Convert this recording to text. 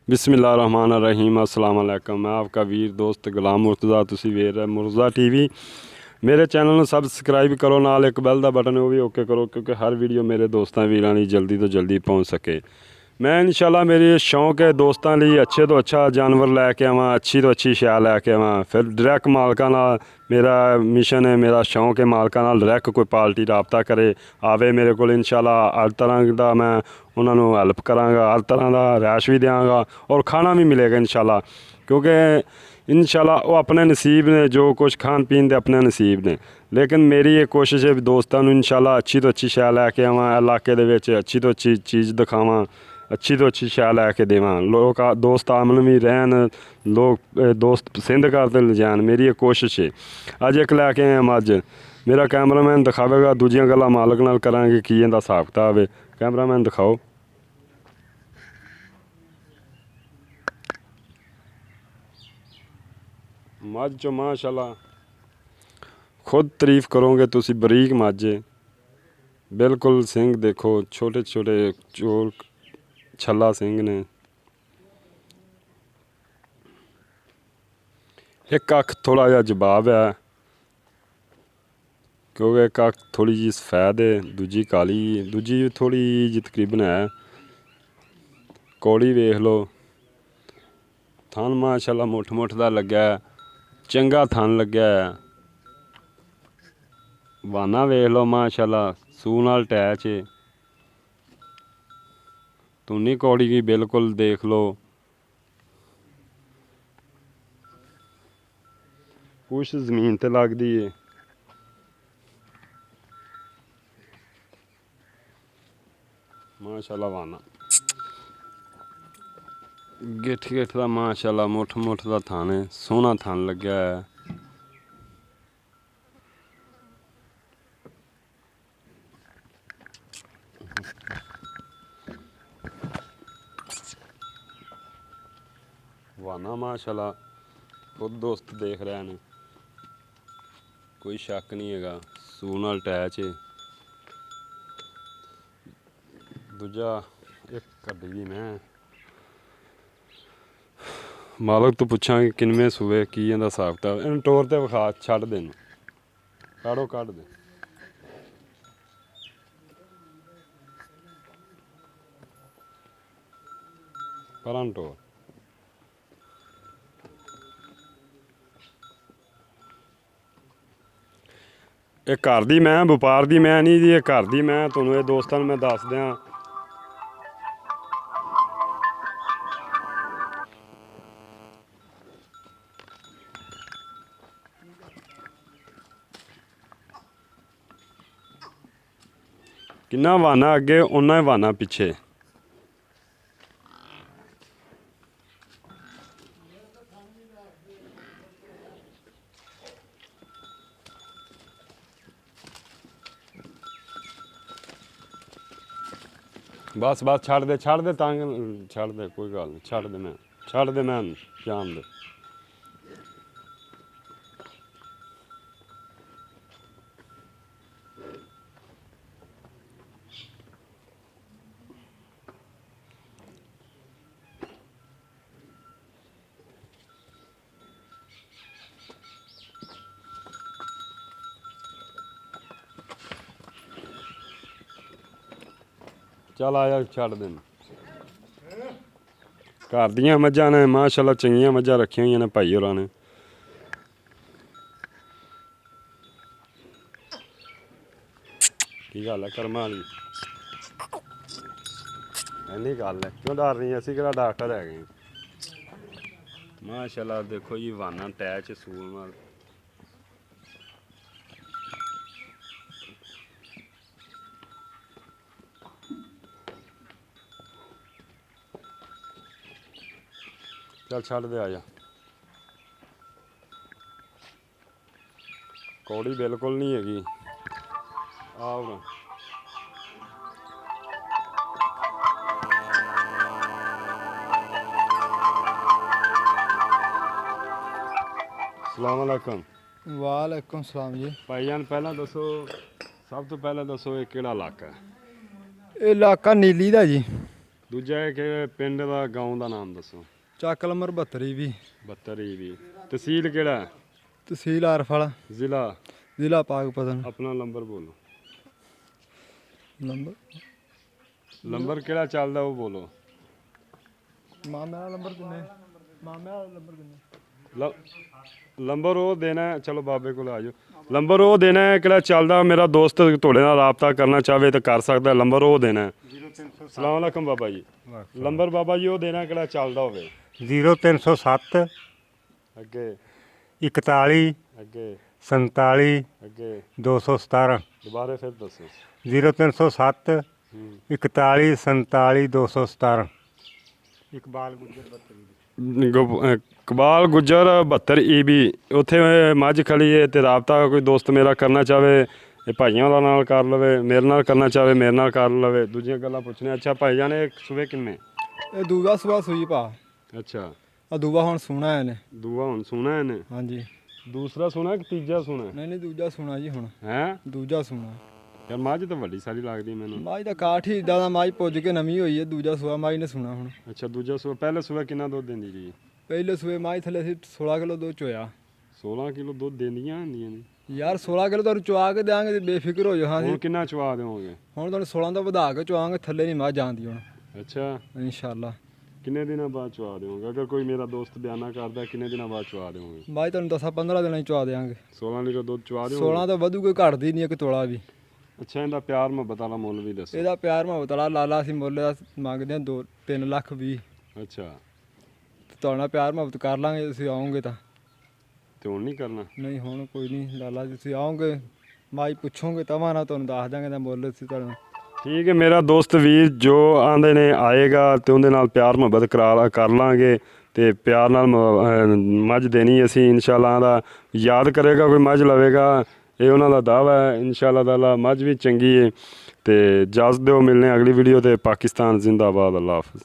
बिस्मिल्लाहिर्रहमानिर्रहीम अस्सलाम वालेकुम। मैं आपका वीर दोस्त गुलाम मुर्तज़ा, तुसी वीर है मुर्तज़ा टीवी। मेरे चैनल ਨੂੰ ਸਬਸਕ੍ਰਾਈਬ ਕਰੋ, ਨਾਲ ਇੱਕ ਬੈਲ ਦਾ ਬਟਨ ਉਹ ਵੀ ਓਕੇ ਕਰੋ, ਕਿਉਂਕਿ ਹਰ ਵੀਡੀਓ ਮੇਰੇ ਦੋਸਤਾਂ ਵੀਰਾਂ ਲਈ ਜਲਦੀ ਤੋਂ ਜਲਦੀ ਪਹੁੰਚ ਸਕੇ। ਮੈਂ ਇਨਸ਼ਾਅੱਲਾ ਮੇਰੀ ਸ਼ੌਂਕ ਹੈ ਦੋਸਤਾਂ ਲਈ ਅੱਛੇ ਤੋਂ ਅੱਛਾ ਜਾਨਵਰ ਲੈ ਕੇ ਆਵਾਂ, ਅੱਛੀ ਤੋਂ ਅੱਛੀ ਸ਼ੈ ਲੈ ਕੇ ਆਵਾਂ। ਫਿਰ ਡਾਇਰੈਕਟ ਮਾਲਕਾਂ ਨਾਲ ਮੇਰਾ ਮਿਸ਼ਨ ਹੈ, ਮੇਰਾ ਸ਼ੌਂਕ ਹੈ ਮਾਲਕਾਂ ਨਾਲ ਡਾਇਰੈਕਟ ਕੋਈ ਪਾਰਟੀ ਰਾਬਤਾ ਕਰੇ ਆਵੇ ਮੇਰੇ ਕੋਲ। ਇਨਸ਼ਾਅੱਲਾ ਹਰ ਤਰ੍ਹਾਂ ਦਾ ਮੈਂ ਉਹਨਾਂ ਨੂੰ ਹੈਲਪ ਕਰਾਂਗਾ, ਹਰ ਤਰ੍ਹਾਂ ਦਾ ਰੈਸ਼ ਵੀ ਦਿਆਂਗਾ ਔਰ ਖਾਣਾ ਵੀ ਮਿਲੇਗਾ ਇਨਸ਼ਾਅੱਲਾ, ਕਿਉਂਕਿ ਇਨਸ਼ਾਅੱਲਾ ਉਹ ਆਪਣੇ ਨਸੀਬ ਨੇ, ਜੋ ਕੁਛ ਖਾਣ ਪੀਣ ਦੇ ਆਪਣੇ ਨਸੀਬ ਨੇ। ਲੇਕਿਨ ਮੇਰੀ ਇਹ ਕੋਸ਼ਿਸ਼ ਹੈ ਵੀ ਦੋਸਤਾਂ ਨੂੰ ਇਨਸ਼ਾਅੱਲਾ ਅੱਛੀ ਤੋਂ ਅੱਛੀ ਸ਼ੈ ਲੈ ਕੇ ਆਵਾਂ, ਇਲਾਕੇ ਦੇ ਵਿੱਚ ਅੱਛੀ ਤੋਂ ਅੱਛੀ ਚੀਜ਼ ਦਿਖਾਵਾਂ, ਅੱਛੀ ਤੋਂ ਅੱਛੀ ਸ਼ੈ ਲੈ ਕੇ ਦੇਵਾਂ। ਲੋਕ ਦੋਸਤ ਆਮਨ ਵੀ ਰਹਿਣ, ਲੋਕ ਦੋਸਤ ਪਸੰਦ ਕਰਦੇ ਲਿਜਾਣ, ਮੇਰੀ ਇਹ ਕੋਸ਼ਿਸ਼ ਹੈ। ਅੱਜ ਇੱਕ ਲੈ ਕੇ ਆਇਆ ਮੱਝ, ਮੇਰਾ ਕੈਮਰਾਮੈਨ ਦਿਖਾਵੇਗਾ, ਦੂਜੀਆਂ ਗੱਲਾਂ ਮਾਲਕ ਨਾਲ ਕਰਾਂਗੇ ਕੀ ਇਹਦਾ ਹਿਸਾਬ ਕਿਤਾਬ ਹੈ। ਕੈਮਰਾਮੈਨ ਦਿਖਾਓ। ਮੱਝ 'ਚੋਂ ਮਾਸ਼ਾਅੱਲਾ खुद तारीफ करोगे तुसी, बरीक मझ है बिल्कुल। सिंह देखो छोटे छोटे चोल छला सिंह ने। एक अख थोड़ा जिहा जवाब है, क्योंकि एक अख थोड़ी जी सफेद है, दूजी काली, दूजी थोड़ी जी तकरीबन है। कौड़ी वेख लो, थन माशाअल्लाह मुठ मुठ दा लग्या, चंगा थन लग्या है। वाना वेख लो माशाअल्लाह, सूह नाल अटैच है। तुनी कौड़ी की बिल्कुल देख लो, कुछ जमीन ते लगदी है। माशाअल्लाह वाना गिठ गिठ दा माशाअल्लाह मुठ मुठ दा थन है, सोहना थन लग्या है। वाना माशाअल्लाह खुद दोस्त देख रहे हैं, कोई शक नहीं है, सूह नाल अटैच है। दूजा एक कड्डी मैं मालक तो पुछा कि किनवें सूबे की इहदा हिसाब किताब। इन्हूं टोर ते विखा, छड्ड दे, काढ़ो कढ़ दे। परां टोर ਇਹ ਘਰ ਦੀ ਮੈਂ, ਵਪਾਰ ਦੀ ਮੈਂ ਨਹੀਂ ਜੀ, ਇਹ ਘਰ ਦੀ ਮੈਂ। ਤੁਹਾਨੂੰ ਇਹ ਦੋਸਤਾਂ ਨੂੰ ਮੈਂ ਦੱਸ ਦਿਆਂ, ਕਿੰਨਾ ਵਾਨਾ ਅੱਗੇ ਓਨਾ ਹੀ ਵਾਨਾ ਪਿੱਛੇ। बस बस छड़ दे, छड़ दे, तंग छड़ दे, कोई गल नहीं, छड़ दे मैं, छड़ दे मैं, जान दे। चल आ जा, छड़ दे। घर दियां मझां ने माशाअल्लाह, चंगियां मझां रखियां हुई ने भाई होरां ने। की गल है कर्मा वाली, इन्नी गल है, क्यों डर रही? असीं किहड़ा डॉक्टर है माशाअल्लाह। देखो जी वाना अटैच सूल नाल। चल छड़ दे, आ जा। कौड़ी बिल्कुल नहीं हैगी। आओ ना, अस्सलाम वालेकुम। वालेकुम सलाम जी। भाईजान पहला दसो, सब तो पहले दसो ये केड़ा इलाका है? ਇਹ ਇਲਾਕਾ ਨੀਲੀ ਦਾ ਜੀ। ਦੂਜਾ ਇਹ ਕਿ ਪਿੰਡ ਦਾ ਗਾਉਂ ਦਾ ਨਾਮ ਦੱਸੋ। ਚੱਕ ਨੰਬਰ 72 ਵੀ 72 ਵੀ। ਤਹਿਸੀਲ ਕਿਹੜਾ ਹੈ? ਤਹਿਸੀਲ ਆਰਫਲ ਜ਼ਿਲ੍ਹਾ? ਜ਼ਿਲ੍ਹਾ ਪਾਕਪਤਨ। ਆਪਣਾ ਨੰਬਰ ਬੋਲੋ। ਨੰਬਰ ਕਿਹੜਾ ਚੱਲਦਾ ਉਹ ਬੋਲੋ। ਮਾਮੇ ਵਾਲਾ ਨੰਬਰ ਕਿੰਨੇ? ਮਾਮੇ ਵਾਲਾ ਨੰਬਰ ਕਿੰਨੇ? ਨੰਬਰ ਉਹ ਦੇਣਾ ਹੈ, ਚਲੋ ਬਾਬੇ ਕੋਲ ਆ ਜਾਓ। ਨੰਬਰ ਉਹ ਦੇਣਾ ਹੈ ਕਿਹੜਾ ਚੱਲਦਾ, ਮੇਰਾ ਦੋਸਤ ਤੁਹਾਡੇ ਨਾਲ ਰਾਬਤਾ ਕਰਨਾ ਚਾਹਵੇ ਤਾਂ ਕਰ ਸਕਦਾ। ਨੰਬਰ ਉਹ ਦੇਣਾ ਹੈ। ਸਲਾਮ ਅਲੈਕਮ ਬਾਬਾ ਜੀ। ਨੰਬਰ ਬਾਬਾ ਜੀ ਉਹ ਦੇਣਾ ਕਿਹੜਾ ਚੱਲਦਾ ਹੋਵੇ। 0307 ਅੱਗੇ 41 ਅੱਗੇ 47 ਅੱਗੇ 217। ਦੁਬਾਰੇ ਫਿਰ ਦੱਸੋ। 0307 41 47 217। ਇਕਬਾਲ ਗੁੱਜਰ ਕਬਾਲ ਗੁੱਜਰ 72 EB। ਉੱਥੇ ਮੱਝ ਖਲੀ ਹੈ ਤੇ ਰਾਬਤਾ ਕੋਈ ਦੋਸਤ ਮੇਰਾ ਕਰਨਾ ਚਾਹਵੇ ਇਹ ਭਾਈਆਂ ਵਾਲਾ ਨਾਲ ਕਰ ਲਵੇ, ਮੇਰੇ ਨਾਲ ਕਰਨਾ ਚਾਹਵੇ ਮੇਰੇ ਨਾਲ ਕਰ ਲਵੇ। ਦੂਜੀਆਂ ਗੱਲਾਂ ਪੁੱਛਣੀਆਂ। ਅੱਛਾ ਭਾਈ ਜਾਨੇ ਸੂਬੇ ਕਿੰਨੇ? ਇਹ ਦੂਜਾ ਸੂਆ ਸੂਈ ਭਾ। ਅੱਛਾ ਆ ਦੂਆ ਹੁਣ ਸੋਣਾ ਇਹਨੇ। ਦੂਆ ਹੁਣ ਸੁਣਾ ਇਹਨੇ? ਹਾਂਜੀ। ਦੂਸਰਾ ਸੁਣਾ ਕਿ ਤੀਜਾ ਸੁਣਾ? ਨਹੀਂ ਦੂਜਾ ਸੋਣਾ ਜੀ ਹੁਣ। ਹੈ ਦੂਜਾ ਸੋਣਾ। ਯਾਰ ਮੱਝ ਤਾਂ ਵੱਡੀ ਸਾਰੀ ਲੱਗਦੀ ਮੈਨੂੰ। ਮਾਈ ਦਾ ਕਾਠ ਹੀ ਇਦਾਂ ਦਾ ਮਾਈ ਪੁੱਜ ਕੇ ਨਵੀਂ ਹੋਈ ਹੈ। ਦੂਜਾ ਸੂਆ ਮਾਈ ਨੇ ਸੋਣਾ ਹੁਣ। ਅੱਛਾ ਦੂਜਾ ਸੂਆ। ਪਹਿਲੇ ਸੂਆ ਕਿੰਨਾ ਦੁੱਧ ਦਿੰਦੀ ਜੀ? ਪਹਿਲੇ ਸੂਏ ਮਾਈ ਥੱਲੇ ਸੀ 16 ਕਿਲੋ ਦੁੱਧ ਚੋਇਆ। 16 ਕਿਲੋ ਦੁੱਧ ਦਿੰਦੀਆਂ ਹੁੰਦੀਆਂ ਨੇ ਯਾਰ 16 ਕਿਲੋ ਤੁਹਾਨੂੰ ਚੁਆ ਕੇ ਦਿਆਂਗੇ ਤੇ ਬੇਫਿਕਰ ਹੋ ਜਾ। ਹਾਂ ਜੀ ਹੁਣ ਕਿੰਨਾ ਚਵਾ ਦੇਵੋਗੇ? ਹੁਣ ਤੁਹਾਨੂੰ 16 ਤੋਂ ਵਧਾ ਕੇ ਚੁਆਵਾਂਗੇ। ਥੱਲੇ ਨਹੀਂ ਮੱਝ ਜਾਂਦੀ ਹੁਣ ਅੱਛਾ ਇਨਸ਼ਾਅੱਲਾ। ਕਿੰਨੇ ਦਿਨਾਂ ਬਾਅਦ ਚਵਾ ਦੇਵੋਗੇ? ਅਗਰ ਕੋਈ ਮੇਰਾ ਦੋਸਤ ਬਿਆਨਾ ਕਰਦਾ ਕਿੰਨੇ ਦਿਨਾਂ ਬਾਅਦ ਚਵਾ ਦੇਵੋਗੇ? ਮੱਝ ਤੁਹਾਨੂੰ 10-15 ਦਿਨਾਂ ਹੀ ਚੁਆ ਦੇਵਾਂਗੇ। 16 ਲੀਟਰ ਦੁੱਧ ਚਵਾ ਦੇਵੋਗੇ? 16 ਤੋਂ ਵਧੂ ਕੋਈ ਘਟਦੀ ਨਹੀਂ ਇੱਕ ਤੋਲਾ ਵੀ। ਅੱਛਾ ਇਹਦਾ ਪਿਆਰ ਮੁਹੱਬਤ ਵਾਲਾ ਮੁੱਲ ਵੀ ਦੱਸੋ। ਇਹਦਾ ਪਿਆਰ ਮੁਹੱਬਤ ਵਾਲਾ ਲਾਲਾ ਅਸੀਂ ਮੁੱਲ ਦਾ ਮੰਗਦੇ ਹਾਂ 3 ਲੱਖ 20। ਅੱਛਾ ਤੁਹਾਡੇ ਨਾਲ ਪਿਆਰ ਮੁਹੱਬਤ ਕਰ ਲਾਂਗੇ ਤੁਸੀਂ ਆਓਗੇ ਤਾਂ। ਤੇ ਹੁਣ ਨਹੀਂ ਕਰਨਾ? ਨਹੀਂ ਹੁਣ ਕੋਈ ਨਹੀਂ ਲਾਲਾ ਜੀ ਤੁਸੀਂ ਆਓਗੇ ਮਾਈ ਪੁੱਛੋਗੇ ਤਾਂ ਨਾ ਤੁਹਾਨੂੰ ਦੱਸ ਦਾਂਗੇ ਤਾਂ ਮੁੱਲ ਅਸੀਂ ਤੁਹਾਨੂੰ। ਠੀਕ ਹੈ ਮੇਰਾ ਦੋਸਤ ਵੀਰ ਜੋ ਆਂਦੇ ਨੇ ਆਏਗਾ ਤੇ ਉਹਦੇ ਨਾਲ ਪਿਆਰ ਮੁਹੱਬਤ ਕਰ ਲਾਂਗੇ ਤੇ ਪਿਆਰ ਨਾਲ ਮੱਝ ਦੇਣੀ ਅਸੀਂ ਇਨਸ਼ਾਅੱਲਾ। ਦਾ ਯਾਦ ਕਰੇਗਾ ਕੋਈ ਮੱਝ ਲਵੇਗਾ ਇਹ ਉਹਨਾਂ ਦਾ ਦਾਅਵਾ ਹੈ ਇਨਸ਼ਾਅੱਲਾ ਤਾਲਾ। ਮੱਝ ਵੀ ਚੰਗੀ ਹੈ ਤੇ ਇਜਾਜ਼ਤ ਦਿਓ ਮਿਲਨੇ ਅਗਲੀ ਵੀਡੀਓ ਤੇ। ਪਾਕਿਸਤਾਨ ਜ਼ਿੰਦਾਬਾਦ। ਅੱਲਾ ਹਾਫਿਜ਼।